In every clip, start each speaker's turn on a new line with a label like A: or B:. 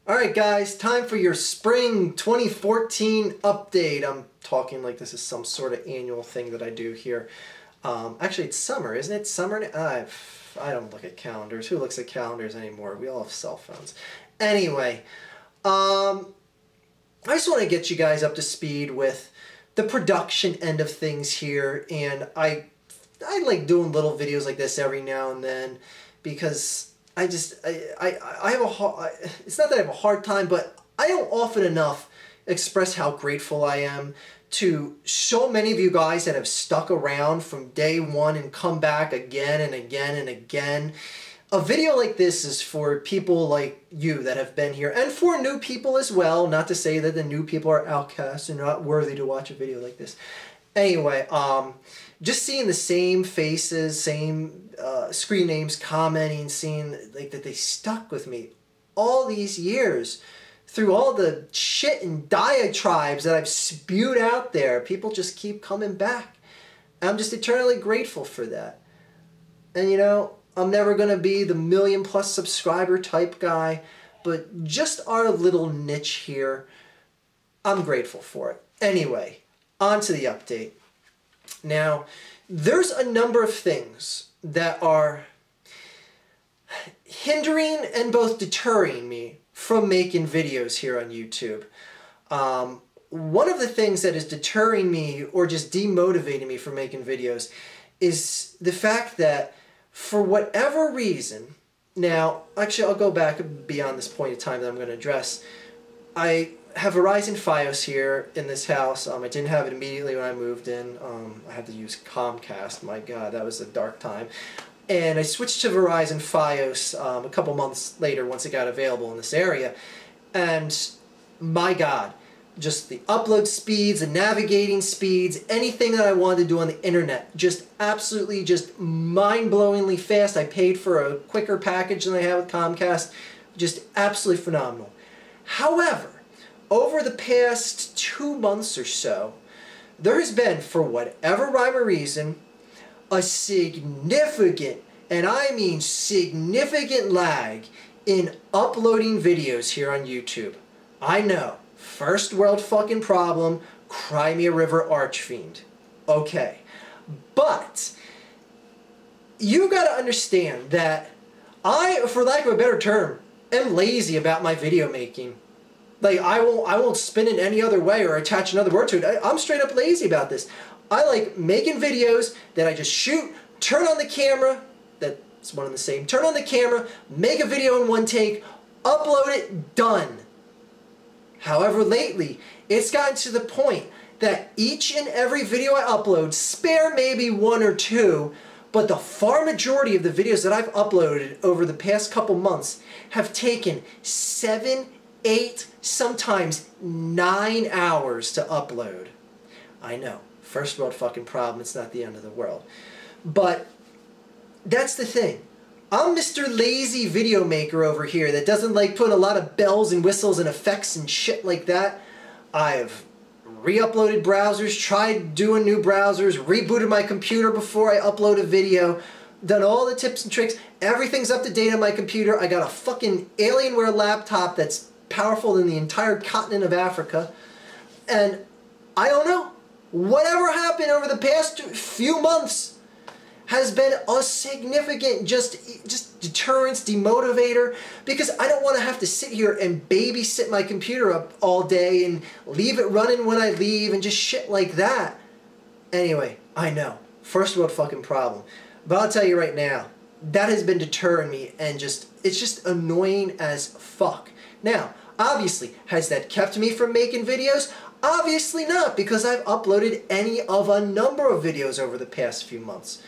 A: Alright guys, time for your spring 2014 update. I'm talking like this is some sort of annual thing that I do here. Actually it's summer, isn't it? Summer? I don't look at calendars. Who looks at calendars anymore? We all have cell phones. Anyway, I just want to get you guys up to speed with the production end of things here, and I like doing little videos like this every now and then because I have it's not that I have a hard time, but I don't often enough express how grateful I am to so many of you guys that have stuck around from day one and come back again and again and again. A video like this is for people like you that have been here, and for new people as well. Not to say that the new people are outcasts and not worthy to watch a video like this. Anyway, just seeing the same faces, same screen names commenting, seeing like that they stuck with me all these years through all the shit and diatribes that I've spewed out there. People just keep coming back. I'm just eternally grateful for that. And you know, I'm never going to be the million+ subscriber type guy, but just our little niche here, I'm grateful for it. Anyway, on to the update. Now, there's a number of things that are hindering and both deterring me from making videos here on YouTube. One of the things that is deterring me or just demotivating me from making videos is the fact that for whatever reason, now, actually I'll go back beyond this point of time that I'm going to address. I have Verizon Fios here in this house. I didn't have it immediately when I moved in. I had to use Comcast. My God, that was a dark time. And I switched to Verizon Fios a couple months later once it got available in this area. And my God, just the upload speeds, the navigating speeds, anything that I wanted to do on the internet, just absolutely just mind-blowingly fast. I paid for a quicker package than I had with Comcast. Just absolutely phenomenal. However, over the past 2 months or so, there has been, for whatever rhyme or reason, a significant, and I mean significant lag in uploading videos here on YouTube. I know, first world fucking problem, cry me a river, Archfiend. Okay, but you gotta understand that I, for lack of a better term, am lazy about my video making. Like, I won't spin it any other way or attach another word to it. I'm straight up lazy about this. I like making videos that I just shoot, turn on the camera, that's one and the same, turn on the camera, make a video in one take, upload it, done. However, lately, it's gotten to the point that each and every video I upload, spare maybe one or two, but the far majority of the videos that I've uploaded over the past couple months have taken 7, 8, sometimes 9 hours to upload. I know, first world fucking problem, it's not the end of the world. But that's the thing. I'm Mr. Lazy Video Maker over here that doesn't like putting a lot of bells and whistles and effects and shit like that. I've re-uploaded browsers, tried doing new browsers, rebooted my computer before I upload a video, done all the tips and tricks. Everything's up to date on my computer. I got a fucking Alienware laptop that's powerful than the entire continent of Africa. And I don't know. Whatever happened over the past few months has been a significant just deterrence, demotivator, because I don't want to have to sit here and babysit my computer up all day and leave it running when I leave and just shit like that. Anyway, I know, first world fucking problem. But I'll tell you right now, that has been deterring me, and it's just annoying as fuck. Now, obviously, has that kept me from making videos? Obviously not, because I've uploaded any of a number of videos over the past few months.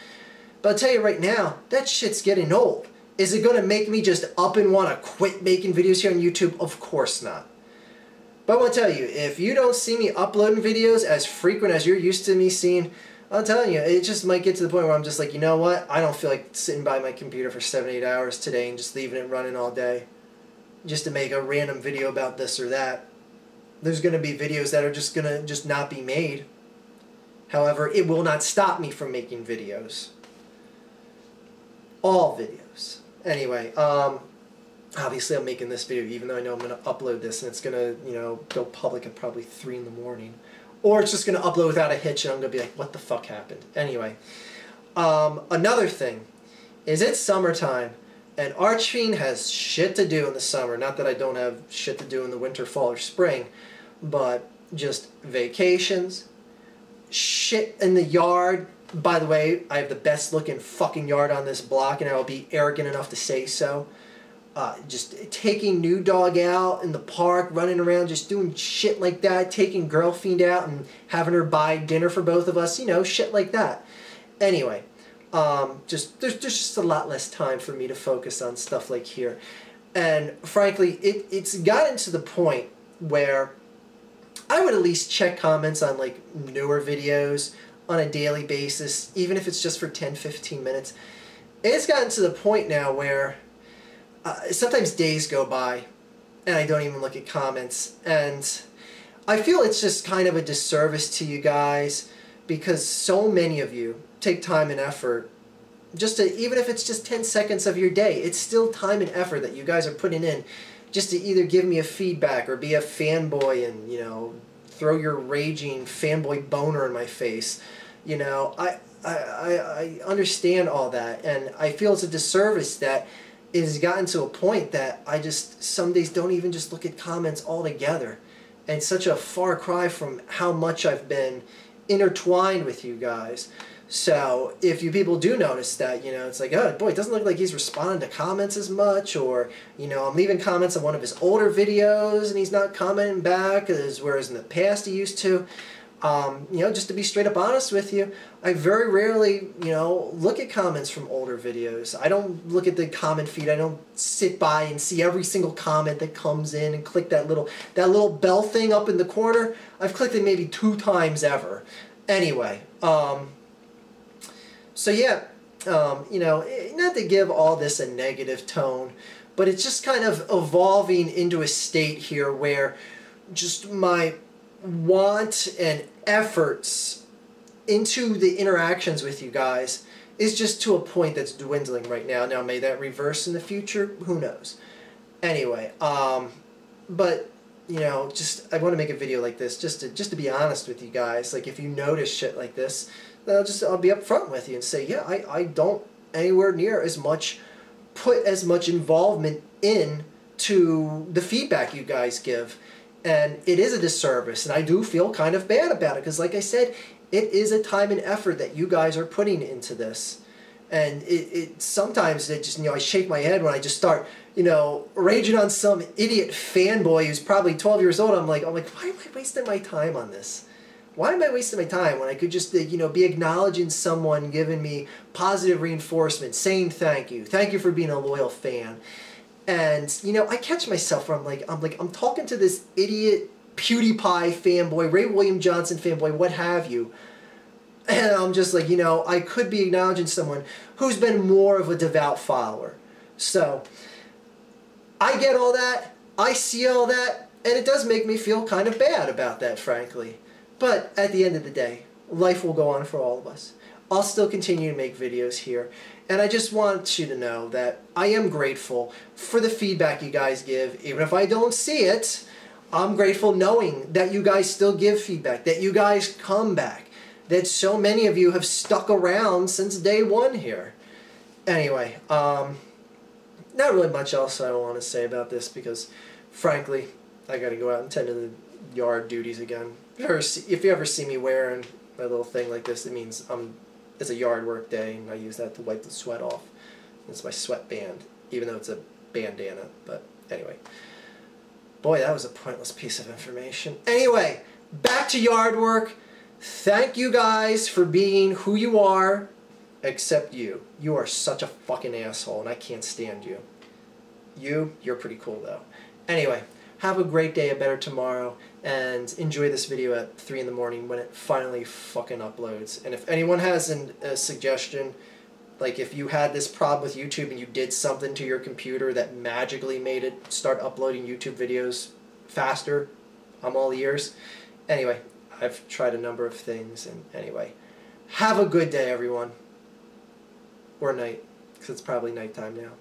A: But I'll tell you right now, that shit's getting old. Is it going to make me just up and want to quit making videos here on YouTube? Of course not. But I want to tell you, if you don't see me uploading videos as frequent as you're used to me seeing, I'm telling you, it just might get to the point where I'm just like, you know what? I don't feel like sitting by my computer for 7, 8 hours today and just leaving it running all day just to make a random video about this or that. There's going to be videos that are just going to not be made. However, it will not stop me from making videos. All videos. Anyway, Obviously, I'm making this video even though I know I'm going to upload this and it's going to, you know, go public at probably 3 in the morning. Or it's just going to upload without a hitch and I'm going to be like, what the fuck happened? Anyway, another thing is it's summertime and Archfiend has shit to do in the summer. Not that I don't have shit to do in the winter, fall, or spring, but just vacations, shit in the yard. By the way, I have the best looking fucking yard on this block and I'll be arrogant enough to say so. Just taking new dog out in the park, running around, just doing shit like that, taking girlfriend out and having her buy dinner for both of us, you know, shit like that. Anyway, there's just a lot less time for me to focus on stuff like here. And frankly, it's gotten to the point where I would at least check comments on like newer videos on a daily basis, even if it's just for 10-15 minutes. It's gotten to the point now where sometimes days go by and I don't even look at comments, and I feel it's just kind of a disservice to you guys because so many of you take time and effort just to, even if it's just 10 seconds of your day, it's still time and effort that you guys are putting in just to either give me a feedback or be a fanboy and, you know, throw your raging fanboy boner in my face. You know, I understand all that, and I feel it's a disservice that it has gotten to a point that I just some days don't even just look at comments altogether. And it's such a far cry from how much I've been intertwined with you guys. So if you people do notice that, you know, it's like, oh boy, it doesn't look like he's responding to comments as much, or, you know, I'm leaving comments on one of his older videos and he's not commenting back, whereas in the past he used to. You know, just to be straight up honest with you, I very rarely, you know, look at comments from older videos. I don't look at the comment feed. I don't sit by and see every single comment that comes in and click that little bell thing up in the corner. I've clicked it maybe 2 times ever. Anyway, so yeah, you know, not to give all this a negative tone, but it's just kind of evolving into a state here where just my want and efforts into the interactions with you guys is just to a point that's dwindling right now. Now, may that reverse in the future? Who knows? Anyway, but, you know, just, I want to make a video like this just to be honest with you guys. Like, if you notice shit like this, then I'll be upfront with you and say, yeah, I don't anywhere near put as much involvement in to the feedback you guys give. And it is a disservice, and I do feel kind of bad about it, because like I said, it is a time and effort that you guys are putting into this. And sometimes it just, you know, I shake my head when I just start, you know, raging on some idiot fanboy who's probably 12 years old. I'm like, why am I wasting my time on this? Why am I wasting my time when I could just, you know, be acknowledging someone, giving me positive reinforcement, saying thank you for being a loyal fan. And, you know, I catch myself where I'm talking to this idiot PewDiePie fanboy, Ray William Johnson fanboy, what have you. And I'm just like, you know, I could be acknowledging someone who's been more of a devout follower. So, I get all that, I see all that, and it does make me feel kind of bad about that, frankly. But at the end of the day, life will go on for all of us. I'll still continue to make videos here. And I just want you to know that I am grateful for the feedback you guys give. Even if I don't see it, I'm grateful knowing that you guys still give feedback, that you guys come back, that so many of you have stuck around since day one here. Anyway, not really much else I want to say about this because, frankly, I got to go out and tend to the yard duties again. If you ever see me wearing my little thing like this, it means it's a yard work day, and I use that to wipe the sweat off. It's my sweatband, even though it's a bandana. But anyway, boy, that was a pointless piece of information. Anyway, back to yard work. Thank you guys for being who you are, except you. You are such a fucking asshole, and I can't stand you. You're pretty cool, though. Anyway, have a great day, a better tomorrow, and enjoy this video at 3 in the morning when it finally fucking uploads. And if anyone has a suggestion, like if you had this problem with YouTube and you did something to your computer that magically made it start uploading YouTube videos faster, I'm all ears. Anyway, I've tried a number of things, and anyway, have a good day, everyone. Or night, because it's probably nighttime now.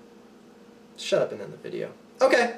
A: Shut up and end the video. Okay.